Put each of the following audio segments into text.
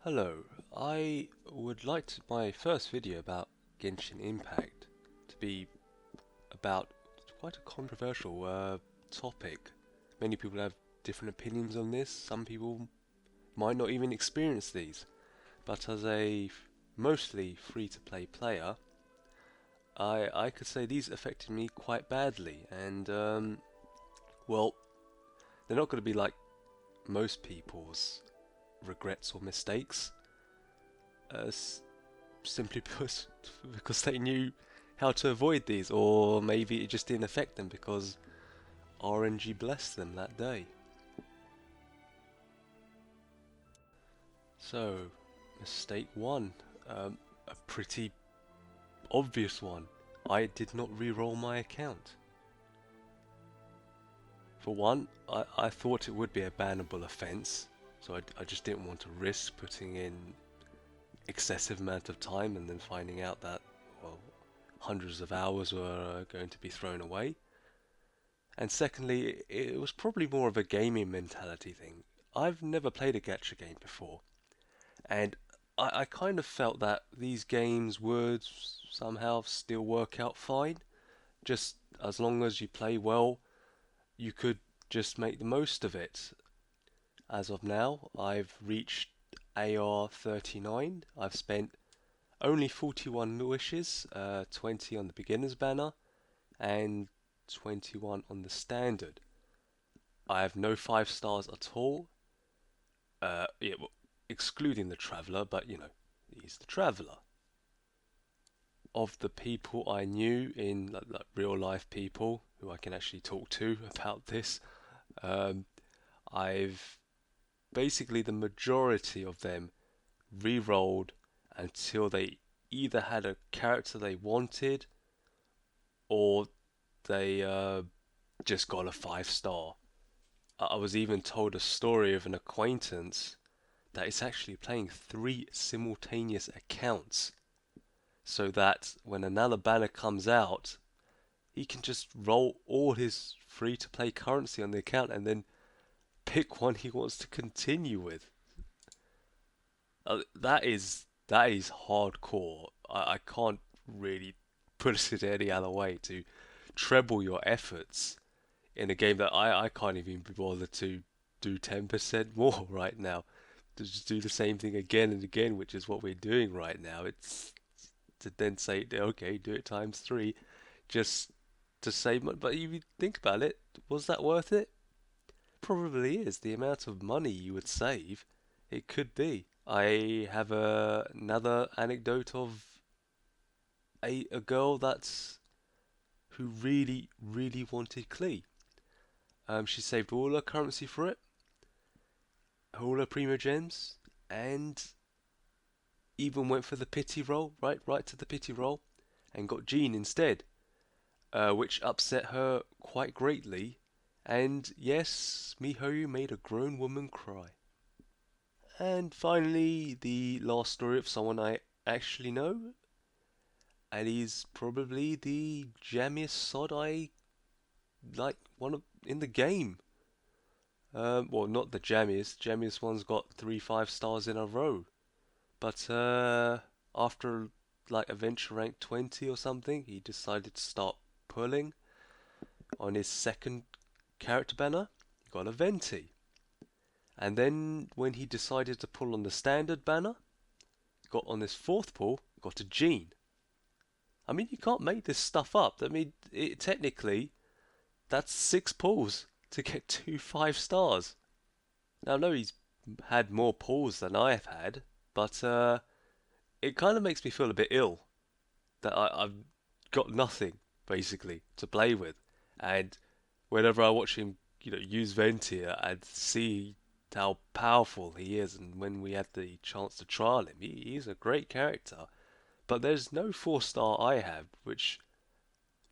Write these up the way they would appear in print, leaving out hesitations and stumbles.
Hello, I would like my first video about Genshin Impact to be about quite a controversial topic. Many people have different opinions on this. Some people might not even experience these. But as a mostly free-to-play player, I could say these affected me quite badly. And well, they're not going to be like most people's regrets or mistakes. Uh, Simply because they knew how to avoid these, or maybe it just didn't affect them because RNG blessed them that day. So, mistake one, a pretty obvious one. I did not re-roll my account. For one, I thought it would be a bannable offence, so I just didn't want to risk putting in excessive amount of time and then finding out that, well, hundreds of hours were going to be thrown away. And secondly, it was probably more of a gaming mentality thing. I've never played a gacha game before, and I kind of felt that these games would somehow still work out fine. Just as long as you play well, you could just make the most of it. As of now, I've reached AR 39. I've spent only 41 wishes, 20 on the beginner's banner, and 21 on the standard. I have no 5 stars at all. Yeah, well, excluding the traveler, but he's the traveler. Of the people I knew in like real life people who I can actually talk to about this, um, I've basically the majority of them re-rolled until they either had a character they wanted or they just got a 5 star. I was even told a story of an acquaintance that is actually playing 3 simultaneous accounts so that when another banner comes out, he can just roll all his free to play currency on the account and then pick one he wants to continue with. That is hardcore. I can't really put it any other way to treble your efforts in a game that I can't even be bothered to do 10% more right now. To just do the same thing again and again, which is what we're doing right now. It's to then say, okay, do it times three, just to save money. But if you think about it, was that worth it? Probably is. The amount of money you would save, it could be. I have another anecdote of a girl who really, really wanted Klee. She saved all her currency for it, all her primo gems, and even went for the pity roll, right to the pity roll, and got Jean instead, which upset her quite greatly. And yes, Mihoyo made a grown woman cry. And finally, the last story of someone I actually know, and he's probably the jammiest sod I like one of in the game. Well, not the jammiest. Jammiest one's got 3 5 stars in a row. But after like adventure rank 20 or something, he decided to start pulling on his second character banner. He got a Venti. And then when he decided to pull on the standard banner, got on his fourth pull, got a Jean. I mean, you can't make this stuff up. I mean, technically, that's 6 pulls to get 2 5 stars. Now, I know he's had more pulls than I have had, but it kind of makes me feel a bit ill that I've got nothing basically to play with, and whenever I watch him, use Ventia and see how powerful he is, and when we had the chance to trial him, he's a great character. But there's no 4 star I have which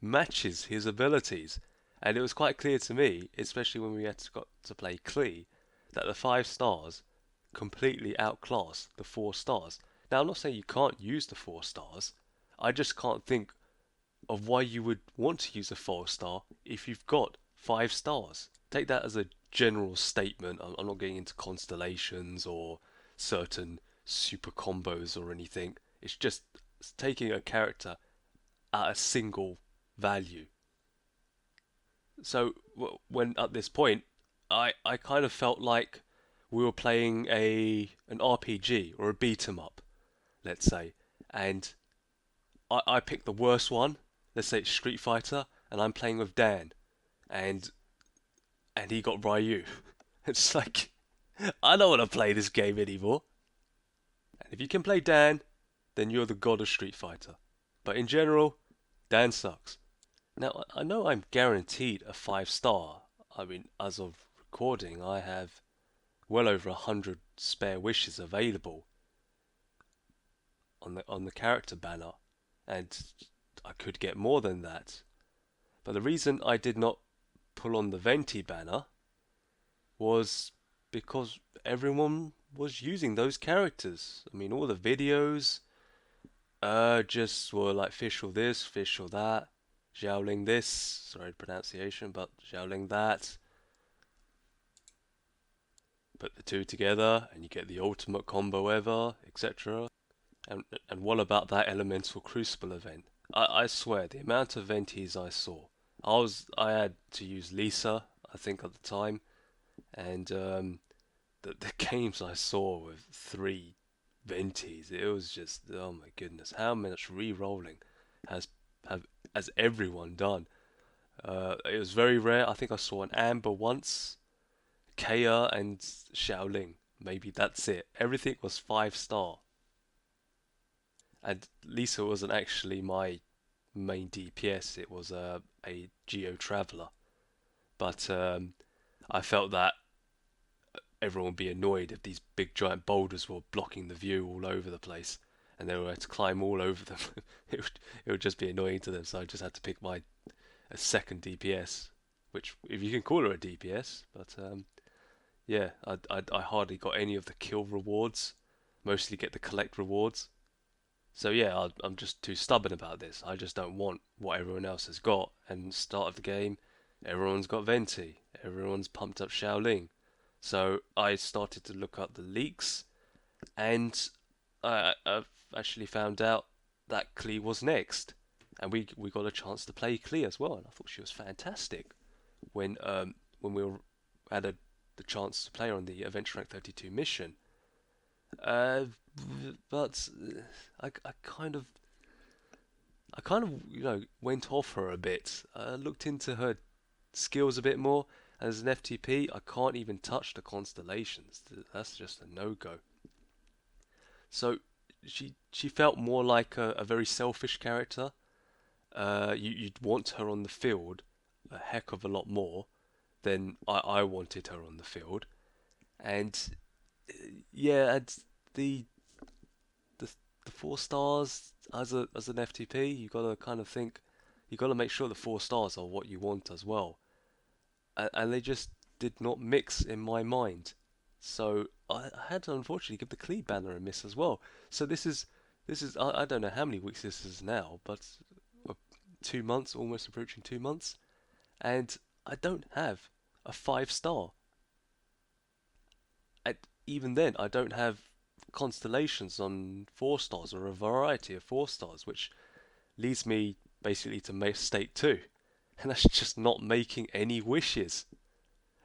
matches his abilities, and it was quite clear to me, especially when we got to play Klee, that the 5 stars completely outclass the 4 stars. Now, I'm not saying you can't use the 4 stars. I just can't think of why you would want to use a 4 star if you've got 5 stars. Take that as a general statement. I'm not getting into constellations or certain super combos or anything. It's just taking a character at a single value. So when at this point, I kind of felt like we were playing an RPG or a beat 'em up, let's say, and I picked the worst one. Let's say it's Street Fighter, and I'm playing with Dan, and he got Ryu. It's like I don't want to play this game anymore. And if you can play Dan, then you're the god of Street Fighter. But in general, Dan sucks. Now I know I'm guaranteed a 5 star. I mean, as of recording, I have well over 100 spare wishes available on the character banner, and I could get more than that. But the reason I did not pull on the Venti banner was because everyone was using those characters. I mean, all the videos just were like Fischl this, Fischl that, Xiaoling this, sorry pronunciation, but Xiaoling that. Put the two together and you get the ultimate combo ever, etc. And what about that Elemental Crucible event? I swear, the amount of Ventis I saw. I had to use Lisa, I think at the time, and the games I saw with 3 Ventis, it was just oh my goodness, how much re-rolling has have has everyone done? It was very rare. I think I saw an Amber once, Kea and Xiaoling. Maybe that's it. Everything was 5 star. And Lisa wasn't actually my main DPS, it was a Geo Traveler. But I felt that everyone would be annoyed if these big giant boulders were blocking the view all over the place and they were to climb all over them. It would just be annoying to them, so I just had to pick my a second DPS, which if you can call her a DPS, but yeah, I hardly got any of the kill rewards, mostly get the collect rewards. So yeah, I'm just too stubborn about this. I just don't want what everyone else has got. And start of the game, everyone's got Venti, everyone's pumped up Shaolin. So I started to look up the leaks, and I've actually found out that Klee was next, and we got a chance to play Klee as well, and I thought she was fantastic when we had the chance to play her on the Adventure Rank 32 mission. Uh, but I kind of went off her a bit. Looked into her skills a bit more. As an FTP, I can't even touch the constellations. That's just a no-go. So she felt more like a very selfish character. You'd want her on the field a heck of a lot more than I wanted her on the field. And yeah, and the the the 4 stars as an FTP, you gotta kind of think, you gotta make sure the 4 stars are what you want as well, and they just did not mix in my mind. So I had to unfortunately give the Clee banner a miss as well. So this is I don't know how many weeks this is now, but 2 months, almost approaching 2 months, and I don't have a 5 star. And even then, I don't have constellations on 4 stars or a variety of 4 stars, which leads me basically to state two, and that's just not making any wishes.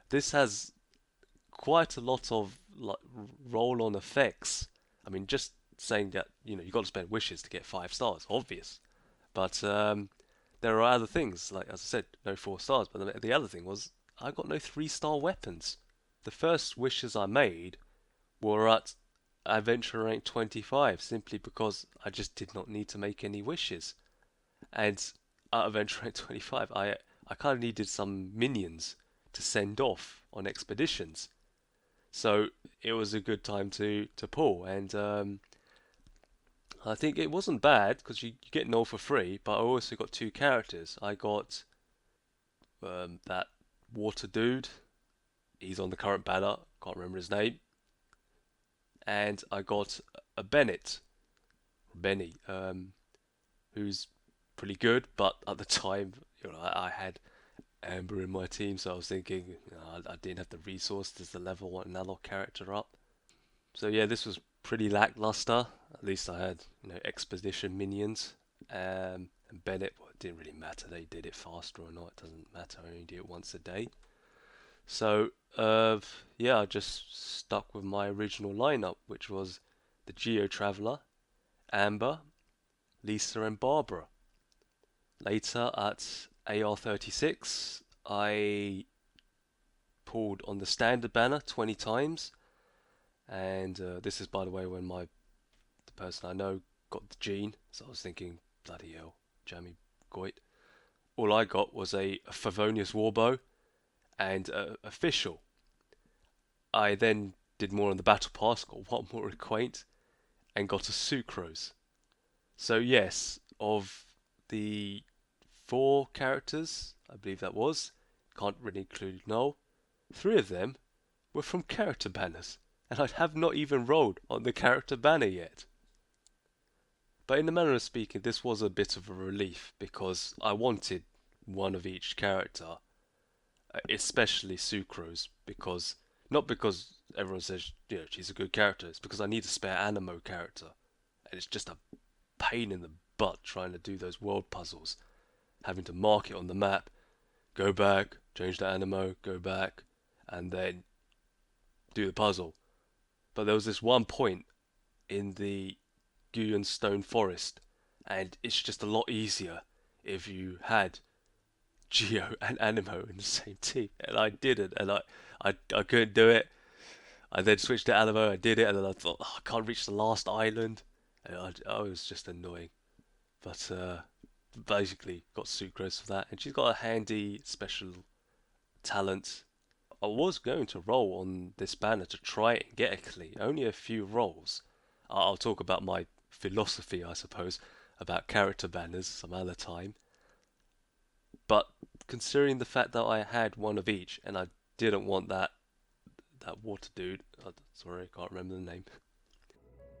This has quite a lot of like roll-on effects. I mean, just saying that you got to spend wishes to get 5 stars, obvious. But there are other things, like as I said, no 4 stars. But the other thing was I got no 3 star weapons. The first wishes I made were at adventure rank 25 simply because I just did not need to make any wishes. And at adventure rank 25, I kind of needed some minions to send off on expeditions. So it was a good time to pull, and I think it wasn't bad because you get null for free. But I also got 2 characters. I got that water dude. He's on the current banner. Can't remember his name. And I got a Bennett, Benny, who's pretty good. But at the time, I had Amber in my team, so I was thinking I didn't have the resources to level another character up. So yeah, this was pretty lackluster. At least I had, expedition minions. And Bennett, well, it didn't really matter. They did it faster or not. It doesn't matter. I only do it once a day. So yeah, I just stuck with my original lineup, which was the Geo Traveler, Amber, Lisa, and Barbara. Later at AR36, I pulled on the standard banner 20 times, and this is, by the way, when the person I know got the gene. So I was thinking, bloody hell, Jamie Goit. All I got was a Favonius Warbow and official. I then did more on the battle pass, got one more acquaint, and got a Sucrose. So yes, of the four characters, I believe that was, can't really include Noel, three of them were from character banners, and I have not even rolled on the character banner yet. But in the manner of speaking, this was a bit of a relief because I wanted one of each character, especially Sucrose, because not because everyone says she's a good character, it's because I need a spare Animo character, and it's just a pain in the butt trying to do those world puzzles, having to mark it on the map, go back, change the Animo, go back, and then do the puzzle. But there was this one point in the Guyan Stone Forest, and it's just a lot easier if you had Geo and Animo in the same team, and I didn't, and I couldn't do it. I then switched to Animo, I did it, and then I thought, oh, I can't reach the last island, and I was just annoying. But basically got Sucrose for that, and she's got a handy special talent. I was going to roll on this banner to try it and get a Klee, only a few rolls. I'll talk about my philosophy, I suppose, about character banners some other time. But considering the fact that I had one of each, and I didn't want that water dude. Sorry, I can't remember the name.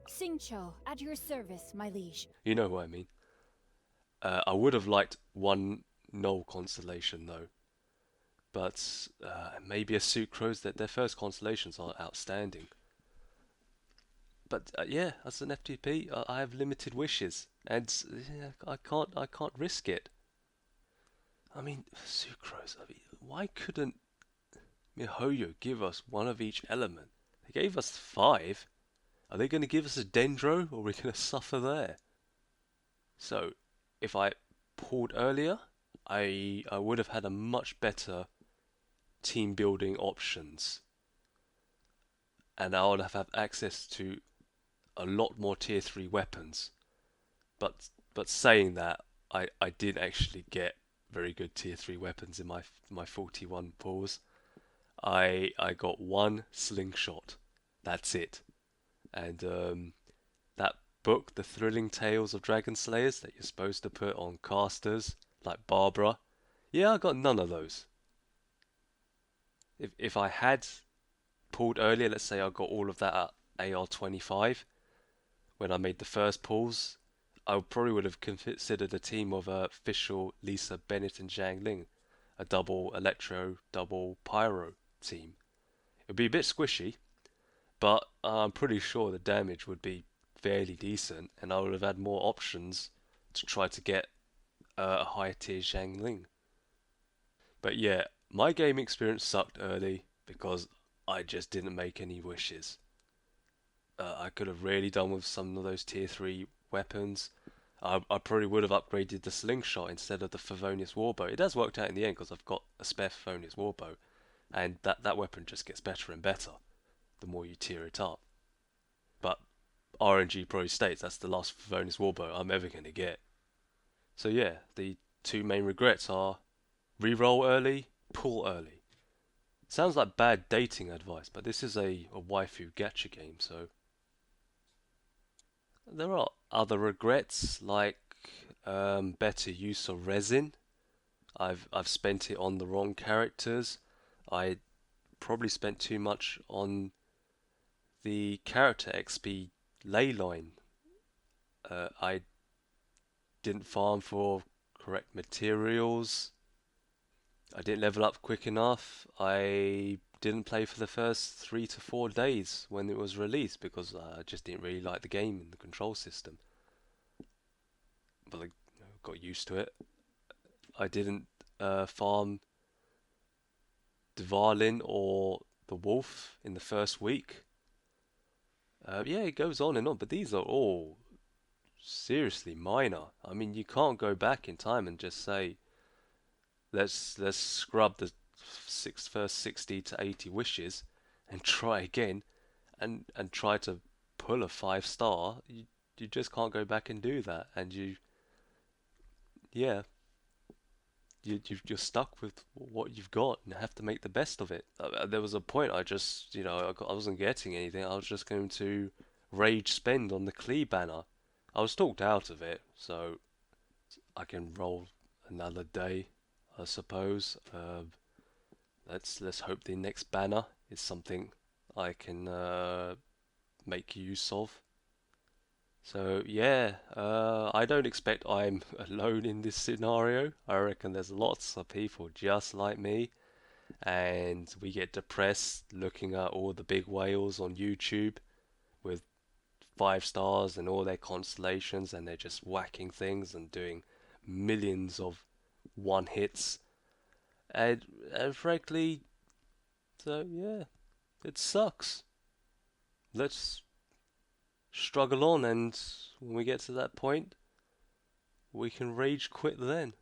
Xingqiu, at your service, my liege. You know who I mean. I would have liked one Null constellation though, but maybe a Sucrose. That their first constellations are outstanding. But yeah, as an FTP, I have limited wishes, and yeah, I can't risk it. I mean, Sucrose. I mean, why couldn't MiHoYo give us one of each element? They gave us five. Are they going to give us a Dendro, or are we going to suffer there? So, if I pulled earlier, I would have had a much better team building options, and I would have had access to a lot more tier 3 weapons. But saying that, I did actually get very good tier 3 weapons in my 41 pulls. I got one slingshot. That's it. And that book, The Thrilling Tales of Dragon Slayers, that you're supposed to put on casters like Barbara. Yeah, I got none of those. If I had pulled earlier, let's say I got all of that at AR25 when I made the first pulls, I probably would have considered a team of Fischl, Lisa, Bennett, and Zhang Ling, a double Electro, double Pyro team. It would be a bit squishy, but I'm pretty sure the damage would be fairly decent, and I would have had more options to try to get a higher tier Zhang Ling. But yeah, my game experience sucked early because I just didn't make any wishes. I could have really done with some of those tier 3 weapons. I probably would have upgraded the slingshot instead of the Favonius Warbow. It has worked out in the end because I've got a spare Favonius Warbow, and that weapon just gets better and better the more you tier it up. But RNG Pro states that's the last Favonius Warbow I'm ever going to get. So yeah, the two main regrets are reroll early, pull early. Sounds like bad dating advice, but this is a waifu gacha game, so there are other regrets like better use of resin. I've spent it on the wrong characters. I probably spent too much on the character XP ley line. I didn't farm for correct materials. I didn't level up quick enough. I didn't play for the first 3 to 4 days when it was released because I just didn't really like the game and the control system. But I got used to it. I didn't farm Dvalin or the Wolf in the first week. Yeah, it goes on and on, but these are all seriously minor. I mean, you can't go back in time and just say let's scrub the first 60 to 80 wishes and try again and try to pull a 5 star. You just can't go back and do that, and yeah, you're stuck with what you've got and have to make the best of it. There was a point I just, I wasn't getting anything. I was just going to rage spend on the Klee banner. I was talked out of it, so I can roll another day, I suppose. Let's hope the next banner is something I can make use of. So yeah, I don't expect I'm alone in this scenario. I reckon there's lots of people just like me, and we get depressed looking at all the big whales on YouTube with 5 stars and all their constellations, and they're just whacking things and doing millions of one hits. And frankly, so yeah, it sucks. Let's struggle on, and when we get to that point, we can rage quit then.